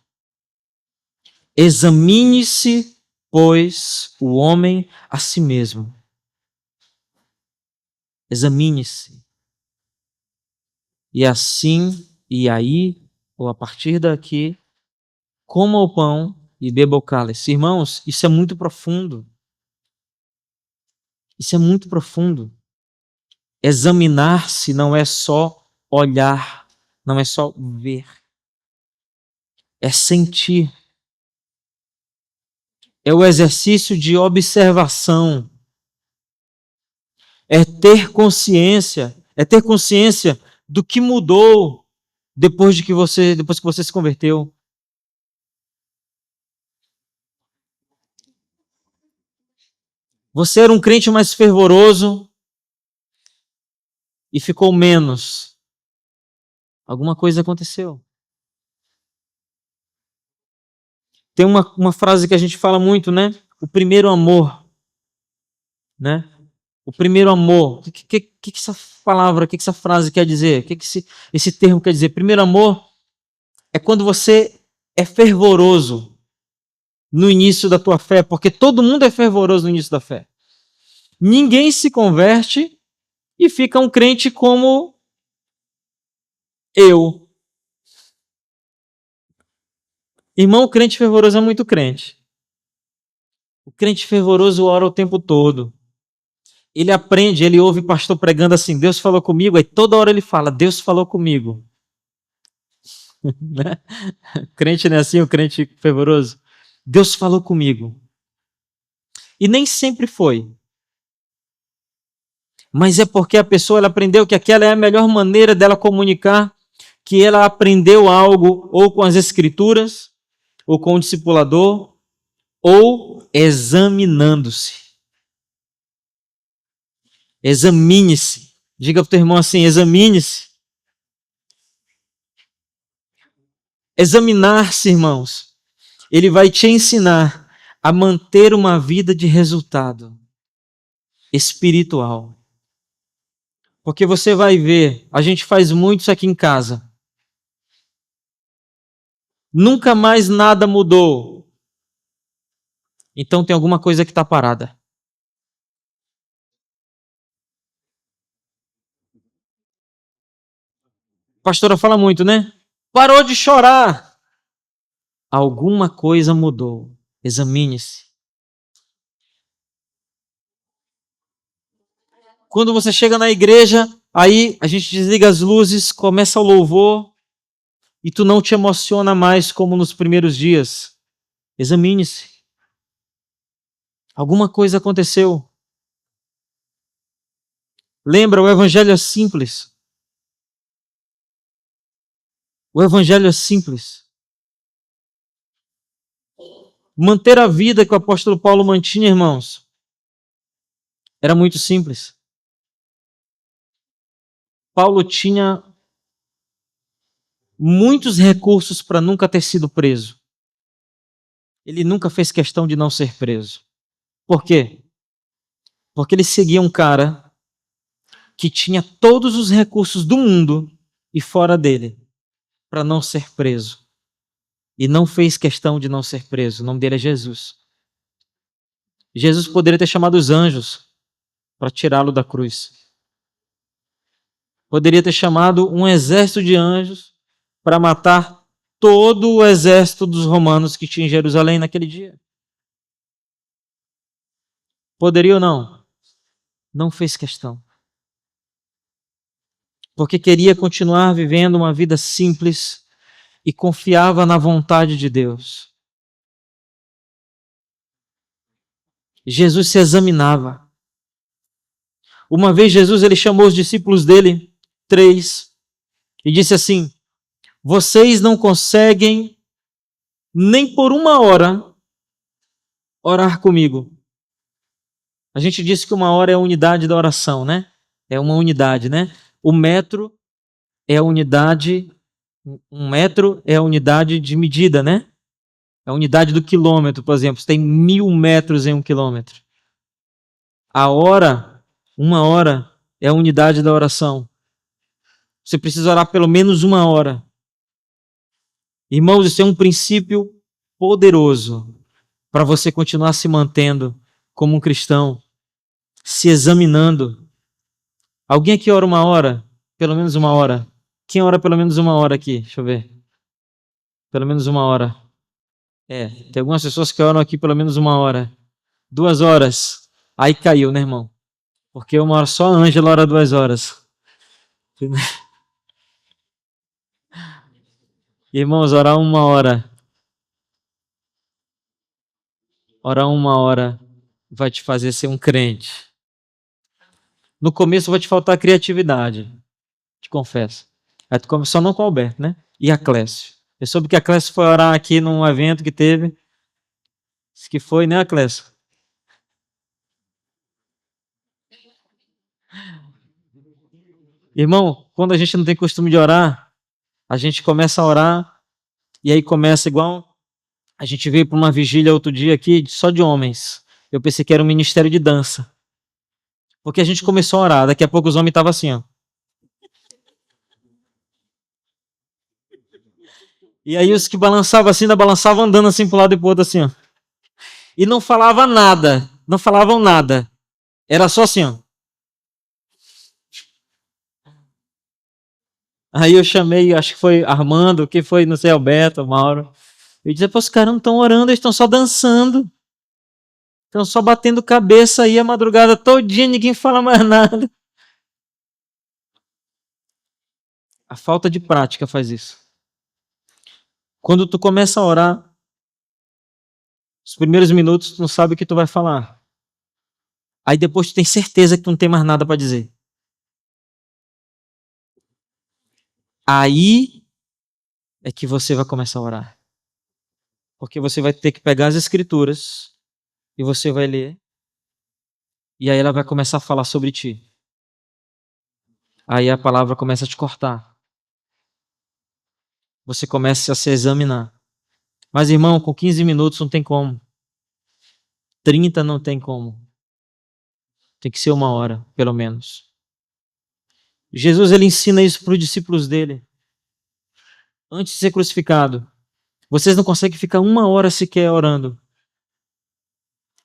Examine-se, pois, o homem a si mesmo. Examine-se. E assim, e aí, ou a partir daqui, coma o pão e beba o cálice. Irmãos, isso é muito profundo. Isso é muito profundo. Examinar-se não é só olhar, não é só ver. É sentir. É o exercício de observação. É ter consciência do que mudou depois que você se converteu. Você era um crente mais fervoroso e ficou menos. Alguma coisa aconteceu. Tem uma frase que a gente fala muito, né? O primeiro amor. Né? O primeiro amor. O que essa palavra, o que essa frase quer dizer? O que esse termo quer dizer? Primeiro amor é quando você é fervoroso no início da tua fé, porque todo mundo é fervoroso no início da fé. Ninguém se converte e fica um crente como eu. Irmão, o crente fervoroso é muito crente. O crente fervoroso ora o tempo todo. Ele aprende, ele ouve pastor pregando assim, Deus falou comigo, aí toda hora ele fala, Deus falou comigo. Né? Crente não é assim, o crente fervoroso? Deus falou comigo. E nem sempre foi. Mas é porque a pessoa ela aprendeu que aquela é a melhor maneira dela comunicar que ela aprendeu algo ou com as escrituras, ou com o discipulador, ou examinando-se. Examine-se. Diga para o teu irmão assim, examine-se. Examinar-se, irmãos, ele vai te ensinar a manter uma vida de resultado espiritual. Porque você vai ver, a gente faz muito isso aqui em casa. Nunca mais nada mudou. Então tem alguma coisa que está parada. A pastora fala muito, né? Parou de chorar. Alguma coisa mudou. Examine-se. Quando você chega na igreja, aí a gente desliga as luzes, começa o louvor e tu não te emociona mais como nos primeiros dias. Examine-se. Alguma coisa aconteceu. Lembra, o evangelho é simples. O evangelho é simples. Manter a vida que o apóstolo Paulo mantinha, irmãos, era muito simples. Paulo tinha muitos recursos para nunca ter sido preso. Ele nunca fez questão de não ser preso. Por quê? Porque ele seguia um cara que tinha todos os recursos do mundo e fora dele para não ser preso. E não fez questão de não ser preso. O nome dele é Jesus. Jesus poderia ter chamado os anjos para tirá-lo da cruz. Poderia ter chamado um exército de anjos para matar todo o exército dos romanos que tinha em Jerusalém naquele dia. Poderia ou não? Não fez questão. Porque queria continuar vivendo uma vida simples e confiava na vontade de Deus. Jesus se examinava. Uma vez Jesus ele chamou os discípulos dele, 3, e disse assim: vocês não conseguem nem por uma hora orar comigo. A gente disse que uma hora é a unidade da oração, né? É uma unidade, né? O metro é a unidade, um metro é a unidade de medida, né? É a unidade do quilômetro, por exemplo. Você tem 1000 metros em 1 quilômetro. A hora, uma hora, é a unidade da oração. Você precisa orar pelo menos uma hora. Irmãos, isso é um princípio poderoso para você continuar se mantendo como um cristão, se examinando. Alguém aqui ora uma hora? Pelo menos uma hora. Quem ora pelo menos uma hora aqui? Deixa eu ver. Pelo menos uma hora. Tem algumas pessoas que oram aqui pelo menos uma hora. 2 horas. Aí caiu, né, irmão? Porque uma hora só a Ângela ora 2 horas. Irmãos, orar uma hora. Orar uma hora vai te fazer ser um crente. No começo vai te faltar criatividade. Te confesso. Aí tu começou não com o Alberto, né? E a Clécio. Eu soube que a Clécio foi orar aqui num evento que teve. Diz que foi, né, Clécio? Irmão, quando a gente não tem costume de orar, a gente começa a orar e aí começa igual. A gente veio para uma vigília outro dia aqui só de homens. Eu pensei que era um ministério de dança. Porque a gente começou a orar, daqui a pouco os homens estavam assim, ó. E aí os que balançavam assim, ainda balançavam andando assim para um lado e para o outro assim, ó. E não falava nada, não falavam nada. Era só assim, ó. Aí eu chamei, acho que foi Armando, que foi, não sei, Alberto, Mauro. Eu disse, pô, os caras não estão orando, eles estão só dançando. Então só batendo cabeça aí a madrugada todinha, ninguém fala mais nada. A falta de prática faz isso. Quando tu começa a orar, os primeiros minutos tu não sabe o que tu vai falar. Aí depois tu tem certeza que tu não tem mais nada para dizer. Aí é que você vai começar a orar. Porque você vai ter que pegar as escrituras e você vai ler. E aí ela vai começar a falar sobre ti. Aí a palavra começa a te cortar. Você começa a se examinar. Mas, irmão, com 15 minutos não tem como. 30 não tem como. Tem que ser 1 hora, pelo menos. Jesus, ele ensina isso para os discípulos dele. Antes de ser crucificado. Vocês não conseguem ficar 1 hora sequer orando.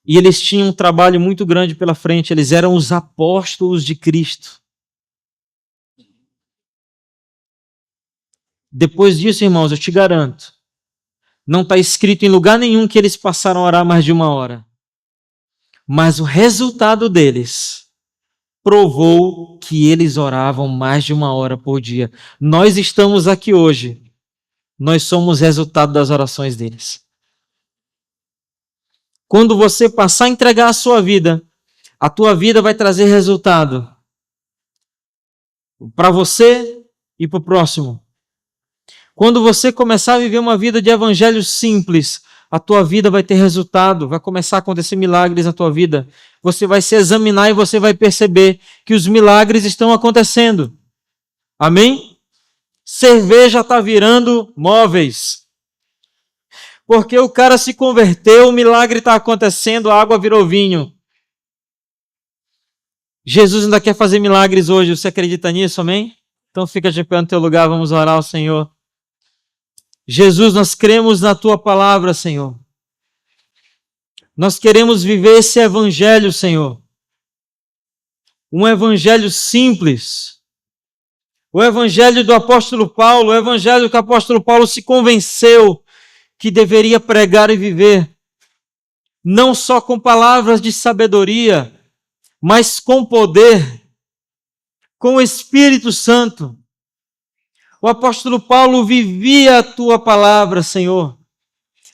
E eles tinham um trabalho muito grande pela frente. Eles eram os apóstolos de Cristo. Depois disso, irmãos, eu te garanto, não está escrito em lugar nenhum que eles passaram a orar mais de 1 hora. Mas o resultado deles provou que eles oravam mais de 1 hora por dia. Nós estamos aqui hoje. Nós somos resultado das orações deles. Quando você passar a entregar a sua vida, a tua vida vai trazer resultado para você e para o próximo. Quando você começar a viver uma vida de evangelho simples, a tua vida vai ter resultado, vai começar a acontecer milagres na tua vida. Você vai se examinar e você vai perceber que os milagres estão acontecendo. Amém? Cerveja está virando móveis. Porque o cara se converteu, o milagre está acontecendo, a água virou vinho. Jesus ainda quer fazer milagres hoje, você acredita nisso, amém? Então fica de pé no teu lugar, vamos orar ao Senhor. Jesus, nós cremos na tua palavra, Senhor. Nós queremos viver esse evangelho, Senhor. Um evangelho simples. O evangelho do apóstolo Paulo, o evangelho que o apóstolo Paulo se convenceu que deveria pregar e viver. Não só com palavras de sabedoria, mas com poder, com o Espírito Santo. O apóstolo Paulo vivia a tua palavra, Senhor.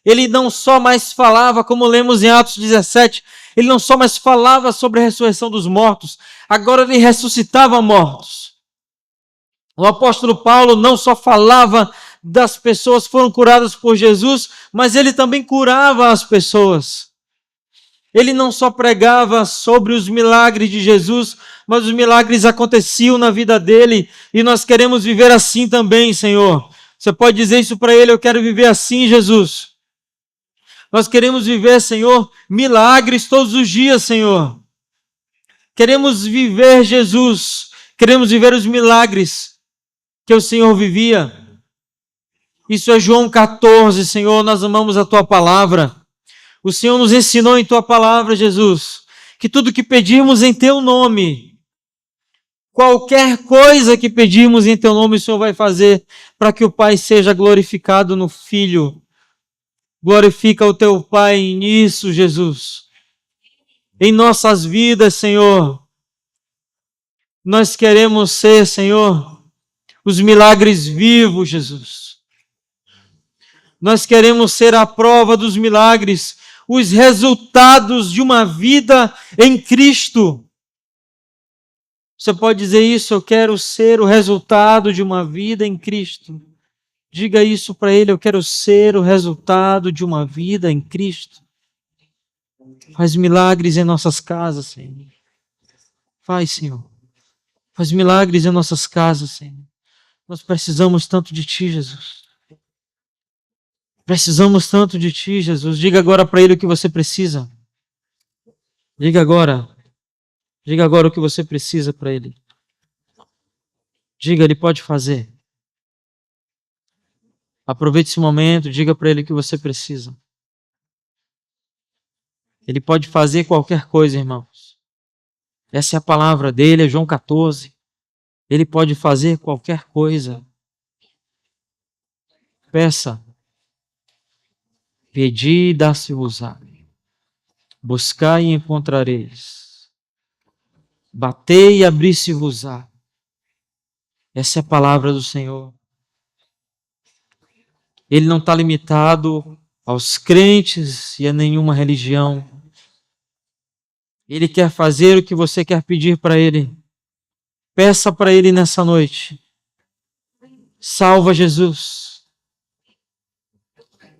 Ele não só mais falava, como lemos em Atos 17, ele não só mais falava sobre a ressurreição dos mortos, agora ele ressuscitava mortos. O apóstolo Paulo não só falava das pessoas que foram curadas por Jesus, mas ele também curava as pessoas. Ele não só pregava sobre os milagres de Jesus, mas os milagres aconteciam na vida dele e nós queremos viver assim também, Senhor. Você pode dizer isso para ele, eu quero viver assim, Jesus. Nós queremos viver, Senhor, milagres todos os dias, Senhor. Queremos viver, Jesus. Queremos viver os milagres que o Senhor vivia. Isso é João 14, Senhor, nós amamos a tua palavra. O Senhor nos ensinou em tua palavra, Jesus, que tudo que pedirmos em teu nome, qualquer coisa que pedirmos em teu nome, o Senhor vai fazer para que o Pai seja glorificado no Filho. Glorifica o teu Pai nisso, Jesus. Em nossas vidas, Senhor, nós queremos ser, Senhor, os milagres vivos, Jesus. Nós queremos ser a prova dos milagres, os resultados de uma vida em Cristo. Você pode dizer isso, eu quero ser o resultado de uma vida em Cristo. Diga isso para ele, eu quero ser o resultado de uma vida em Cristo. Faz milagres em nossas casas, Senhor. Faz, Senhor. Faz milagres em nossas casas, Senhor. Nós precisamos tanto de Ti, Jesus. Precisamos tanto de Ti, Jesus. Diga agora para ele o que você precisa. Diga agora. Diga agora o que você precisa para ele. Diga, ele pode fazer. Aproveite esse momento, diga para ele o que você precisa. Ele pode fazer qualquer coisa, irmãos. Essa é a palavra dele, é João 14. Ele pode fazer qualquer coisa. Peça. Pedi e dá-se-vos-á. Buscai e encontrareis. Batei e abri-se-vos-á. Essa é a palavra do Senhor. Ele não está limitado aos crentes e a nenhuma religião. Ele quer fazer o que você quer pedir para Ele. Peça para Ele nessa noite. Salva Jesus.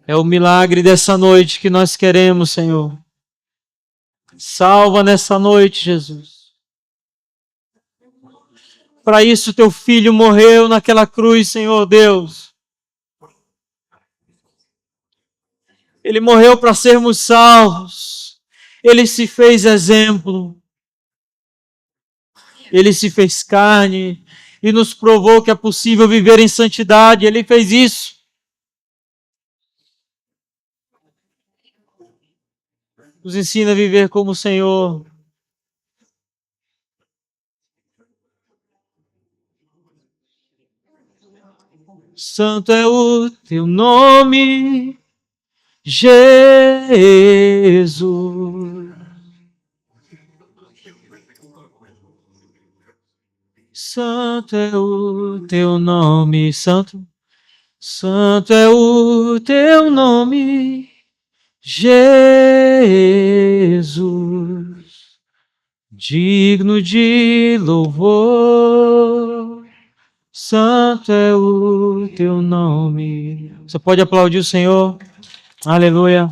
É o milagre dessa noite que nós queremos, Senhor. Salva nessa noite, Jesus. Para isso teu filho morreu naquela cruz, Senhor Deus. Ele morreu para sermos salvos. Ele se fez exemplo. Ele se fez carne e nos provou que é possível viver em santidade. Ele fez isso. Nos ensina a viver como o Senhor. Santo é o teu nome, Jesus. Santo é o teu nome, santo. Santo é o teu nome, Jesus. Digno de louvor. Santo é o teu nome. Você pode aplaudir o Senhor? Aleluia.